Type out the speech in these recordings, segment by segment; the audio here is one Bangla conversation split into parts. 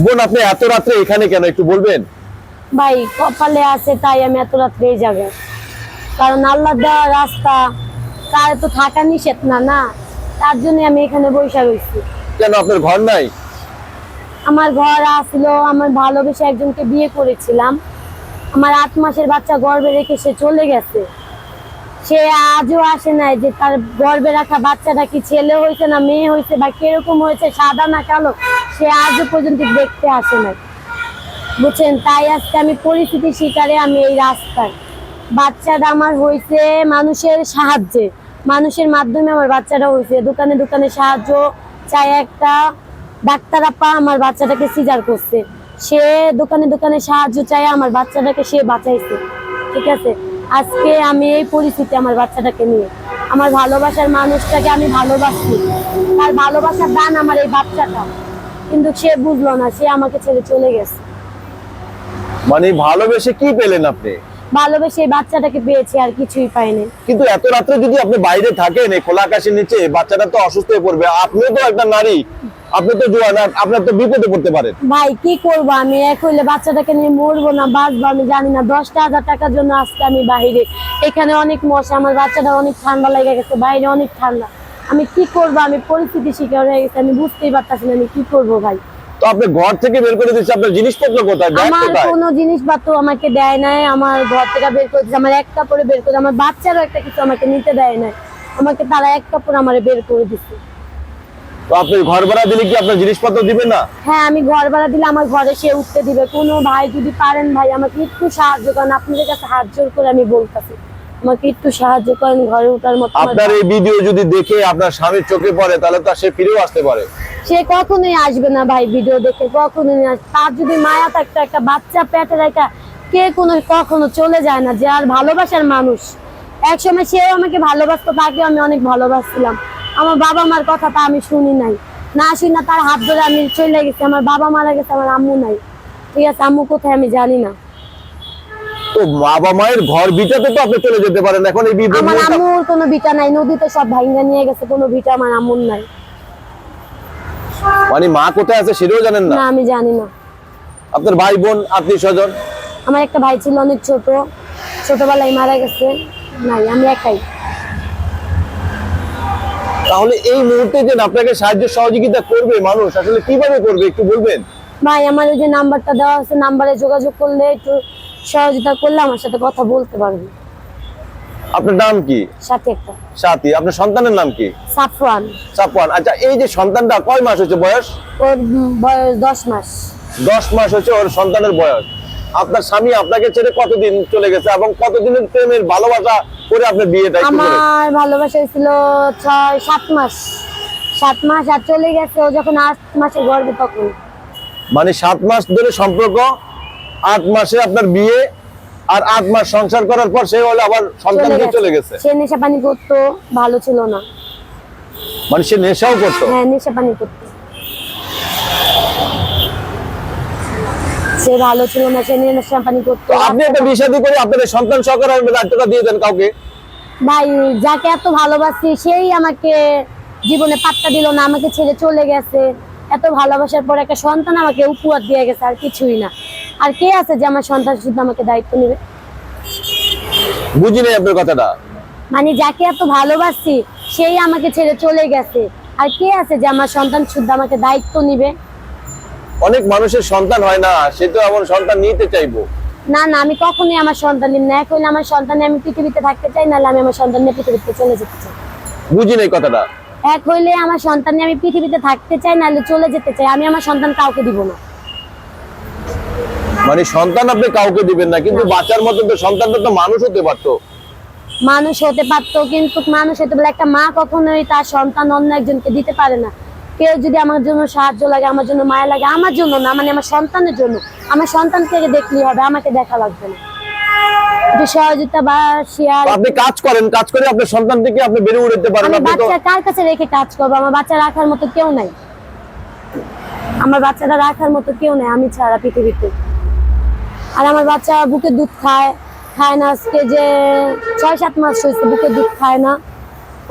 বোন, আপনি এত রাত্রে এখানে কেন একটু বলবেন? ভাই কপালে আছে তাই আমি এত রাত্রে এই যাবো, কারণ আল্লাহ দেওয়া রাস্তা তার তো থাকা নিষেধ না, না তার জন্য আমি এখানে বসে রয়েছি। কেন আপনার ঘর নাই? আমার ঘর আসছিল, আমার ভালোবেসে একজনকে বিয়ে করেছিলাম, আমার 8 মাসের বাচ্চা গর্ভে রেখে সে চলে গেছে। সে আজও আসে নাই যে তার গর্ভে রাখা বাচ্চাটা কি ছেলে হয়েছে না মেয়ে হয়েছে বা কিরকম হয়েছে, সাদা না কালো, সে আজও পর্যন্ত দেখতে আসে নাই, বুঝছেন? তাই আজকে আমি পরিস্থিতির শিকারে আমি এই রাস্তায়। বাচ্চাটা আমার হয়েছে মানুষের সাহায্যে, মানুষের মাধ্যমে আমার বাচ্চাটা হয়েছে। দোকানে দোকানে সাহায্য চাই, একটা ডাক্তার আপা আমার বাচ্চাটাকে সিজার করছে, সে দোকানে দোকানে সাহায্য চাই আমার বাচ্চাটাকে সে বাঁচাইছে, ঠিক আছে? আজকে আমি এই পরিস্থিতি আমার বাচ্চাটাকে নিয়ে, আমার ভালোবাসার মানুষটাকে আমি ভালোবাসি, তার ভালোবাসার দান আমার এই বাচ্চাটা, কিন্তু সে বুঝলো না, সে আমাকে ছেড়ে চলে গেছে। মানে ভালোবেসে কি পেলেন আপনি? ভালোবেসে এই বাচ্চাটাকে পেয়েছি, আর কিছুই পাইনি। কিন্তু এত রাত্রে যদি আপনি বাইরে থাকেন এই খোলা আকাশের নিচে, বাচ্চাটা তো অসুস্থ হয়ে পড়বে। আপনিও তো একটা নারী, আপনি তো জোয়ান, আপনার তো বিপদে পড়তে পারেন। ভাই কি করবো আমি, এক হইলে বাচ্চাটাকে নিয়ে মরবো না বাঁচবো আমি জানি না। 10,000 টাকার জন্য আজকে আমি বাহিরে, এখানে অনেক মশা, আমার বাচ্চাটা অনেক ঠান্ডা লেগে গেছে, বাইরে অনেক ঠান্ডা, আমি কি করবো? আমি পরিস্থিতি শিকার হয়ে গেছে, আমি বুঝতেই পারতাছি না আমি কি করবো। ভাই তো আপনি ঘর থেকে বের করে দিচ্ছে, আপনার জিনিসপত্র কোথায়, ব্যাগ আমার কোথায়? কোনো জিনিসপত্র আমাকে দেয় নাই, আমার ঘর থেকে বের করে দিচ্ছে, আমার এক কাপড়ে বের করে, আমার বাচ্চারও একটা কিছু আমাকে নিতে দেয় নাই, আমাকে তারা এক কাপড় আমার বের করে দিচ্ছে। তো আপনি ঘর ভাড়া দিলে কি আপনার জিনিসপত্র দিবেন না? হ্যাঁ, আমি ঘর ভাড়া দিলে আমার ঘরে সে উঠতে দিবে। কোনো ভাই যদি পারেন ভাই আমাকে একটু সাহায্য করেন, আপনাদের কাছে হাত জোর করে আমি বলতেছি, আমাকে একটু সাহায্য করেন ঘরে ওঠার মতো। আপনার এই ভিডিও যদি দেখে আপনার স্বামীর চোখে পড়ে তাহলে তো সে ফিরেও আসতে পারে। সে কখনোই আসবে না ভাই, ভিডিও দেখে কখনোই আসবে। তার যদি মায়া থাকতো, একটা বাচ্চা পেটে রেখা কে কখনো চলে যায় না, যে আর ভালোবাসার মানুষ। একসময় সেও আমাকে ভালোবাসতো, তাকেও আমি অনেক ভালোবাসছিলাম। আমার বাবা মার কথা তা আমি শুনি নাই, না শুনি না, তার হাত ধরে আমি চলে গেছি। আমার বাবা মারা গেছে, আমার আম্মু নাই, ঠিক আছে? আম্মু কোথায় আমি জানি না। তো বাবা মায়ের ঘর ভিটাতে তো আপনি চলে যেতে পারেন, এখন এই বিপদ আমার আম্মুর কোনো ভিটা নাই, নদীতে সব ভাঙ্গা নিয়ে গেছে, কোনো ভিটা আমার আম্মুর নাই। মানে মা কোথায় আছে সেটাও জানেন না? না, আমি জানি না। আপনার ভাই বোন আত্মীয় স্বজন? আমার একটা ভাই ছিল অনেক ছোট, ছোটবেলায় মারা গেছে, নাই, আমি একাই। তাহলে এই মুহূর্তে যে আপনাকে সাহায্য সহযোগিতা করবে মানুষ, আসলে কিভাবে করবে একটু বলবেন? ভাই আমার ওই যে নাম্বারটা দেওয়া আছে, নাম্বারে যোগাযোগ করলে একটু সহযোগিতা করলে আমার সাথে কথা বলতে পারবে। আপনার নাম কি? সাথে একটা সাথী। আপনার সন্তানের নাম কি? সাফওয়ান। সাফওয়ান। আচ্ছা, এই যে সন্তানটা কয় মাস হচ্ছে বয়স? ওর বয়স 10 মাস। 10 মাস হচ্ছে ওর সন্তানের বয়স। আপনার স্বামী আপনাকে ছেড়ে কতদিন চলে গেছে এবং কতদিনের প্রেমের ভালোবাসা করে আপনার বিয়েটা একটু বলেন। আমার ভালোবাসা ছিল 6-7 মাস, 7 মাস, আর চলে গেছে ও যখন 8 মাসের গর্ভে তখন। মানে 7 মাস ধরে সম্পর্ক, 8 মাসে আপনার বিয়ে, আর 8 মাস সংসার করার পর সে হলো আবার সন্তান নিয়ে চলে গেছে। সে নেশা পানি করতো, ভালো ছিল না। মানে সে নেশাও করতো? হ্যাঁ, নেশা পানি করতো, সে ভালো ছিল না, সে নেশা পানি করতো। আপনি একটা বিষাদি করে আপনাদের সন্তান সহকারে দায়িত্বটা দিয়ে দেন কাউকে। ভাই যাকে এত ভালোবাসি সেই আমাকে জীবনে পাত্তা দিল না, আমাকে ছেড়ে চলে গেছে। এত ভালোবাসার পর একটা সন্তান আমাকে উপহার দিয়ে গেছে, আর কিছুই না। আর কে আছে যে আমার সন্তান শুধু আমাকে দায়িত্ব নেবে? বুঝি নাই আপনার কথাটা। মানে যাকে এত ভালোবাসি সেই আমাকে ছেড়ে চলে গেছে, আর কে আছে যে আমার সন্তান শুধু আমাকে দায়িত্ব নিবে? অনেক মানুষের সন্তান হয় না, সে তো এমন সন্তান নিতে চাইবো। না না, আমি কখনোই আমার সন্তান নিব না। এক হইলে আমার সন্তান নিয়ে আমি পৃথিবীতে থাকতে চাই, নাহলে আমি আমার সন্তান নিয়ে পৃথিবীতে চলে যেতে চাই। বুঝি নাই কথাটা। এক হইলে আমার সন্তান নিয়ে আমি পৃথিবীতে থাকতে চাই, নাহলে চলে যেতে চাই। আমি আমার সন্তান কাউকে দিব না। মানে সন্তান আপনি কাউকে দিবেন না, কিন্তু বাচ্চার মতন তো সন্তানটা তো মানুষ হতে পারতো। মানুষ হতে পারতো, কিন্তু মানুষ হতে বলে একটা মা কখনোই তার সন্তান অন্য একজনকে দিতে পারে না। কেউ যদি আমার জন্য সাহায্য লাগে, আমার জন্য মায়া লাগে, আমার জন্য না, মানে আমার সন্তানের জন্য, আমার সন্তানকে দেখলেই হবে, আমাকে দেখা লাগবে না। একটু সহযোগিতা বা শেয়ার। আপনি কাজ করেন, কাজ করে আপনার সন্তান থেকে আপনি বেড়ে উঠতে পারেন। আমি আপনি তো বাচ্চা কার কাছে রেখে কাজ করবো? আমার বাচ্চা রাখার মতো কেউ নাই, আমার বাচ্চাটা রাখার মতো কেউ নাই আমি ছাড়া পৃথিবীতে। আর আমার বাচ্চা বুকে দুধ খায় না, আজকে যে 6-7 মাস হয়েছে বুকে দুধ খায় না।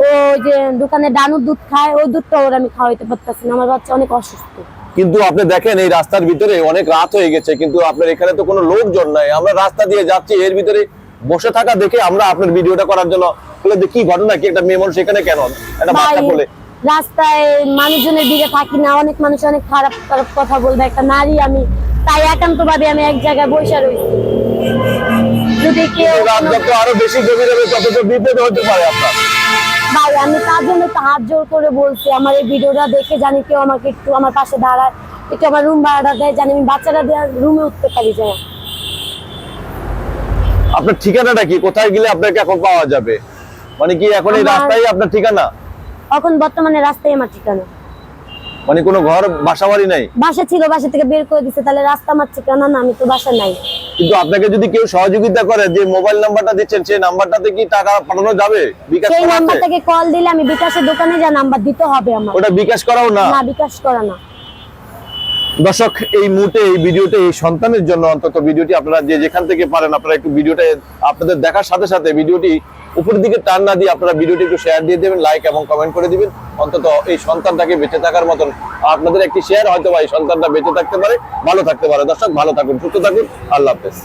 ও যে দোকানে ডানুর দুধ খায়, ওই দুধটা ওর আমি খাওয়াইতে পারতেছি না। আমার বাচ্চা অনেক অসুস্থ। কিন্তু আপনি দেখেন এই রাস্তার ভিতরে অনেক রাত হয়ে গেছে, কিন্তু আপনার এখানে তো কোনো লোকজন নাই, আমরা রাস্তা দিয়ে যাচ্ছি, এর ভিতরে বসে থাকা দেখে আমরা আপনার ভিডিওটা করার জন্য বলে যে কি ঘটনা, কি একটা মেয়ে মানুষ এখানে কেন, একটা বাচ্চা বলে। রাস্তায় মানুষজনের ভিড়ে থাকি না, অনেক মানুষ অনেক খারাপ খারাপ কথা বলবে, একটা নারী আমি, তাই একান্ত ভাবে আমি এক জায়গায় বসে রয়েছি। যদি কেউ রাত যত আরো বেশি গভীর হবে তত তো বিপদ হতে পারে আপনার। ভাই আমি তার জন্য তো হাত জোর করে বলছি, আমার এই ভিডিওটা দেখে জানি কেউ আমাকে একটু আমার পাশে দাঁড়ায়, একটু আমার রুম ভাড়াটা দেয়, জানি আমি বাচ্চাটা দিয়ে রুমে উঠতে পারি যায়। আপনার ঠিকানাটা কি, কোথায় গেলে আপনাকে এখন পাওয়া যাবে, মানে কি এখন এই রাস্তায় আপনার ঠিকানা? এখন বর্তমানে রাস্তায় আমার ঠিকানা, মানে কোনো ঘর বাসা বাড়ি নাই? বাসা ছিল, বাসা থেকে বের করে দিচ্ছে, তাহলে রাস্তা আমার ঠিকানা না, আমি তো বাসা নাই। কিন্তু আপনাকে যদি কেউ সহযোগিতা করে, যে মোবাইল নাম্বারটা দিচ্ছেন সেই নাম্বারটাতে কি টাকা পাঠানো যাবে? বিকাশ সেই করা নাম্বার আছে? থেকে কল দিলে আমি বিকাশের দোকানে যা নাম্বার দিতে হবে আমার। ওটা বিকাশ করাও না? না, বিকাশ করা না। দর্শক, এই মুহূর্তে এই ভিডিওটা এই সন্তানের জন্য, অন্তত ভিডিওটি আপনারা যে যেখান থেকে পারেন আপনারা একটু ভিডিওটা আপনাদের দেখার সাথে সাথে ভিডিওটি উপরের দিকে টান না দিয়ে আপনারা ভিডিওটি একটু শেয়ার দিয়ে দেবেন, লাইক এবং কমেন্ট করে দিবেন। অন্তত এই সন্তানটাকে বেঁচে থাকার মতন আপনাদের একটি শেয়ার হয়তো বা এই সন্তানটা বেঁচে থাকতে পারে, ভালো থাকতে পারে। দর্শক, ভালো থাকুন, সুস্থ থাকুন, আল্লাহ হাফেজ।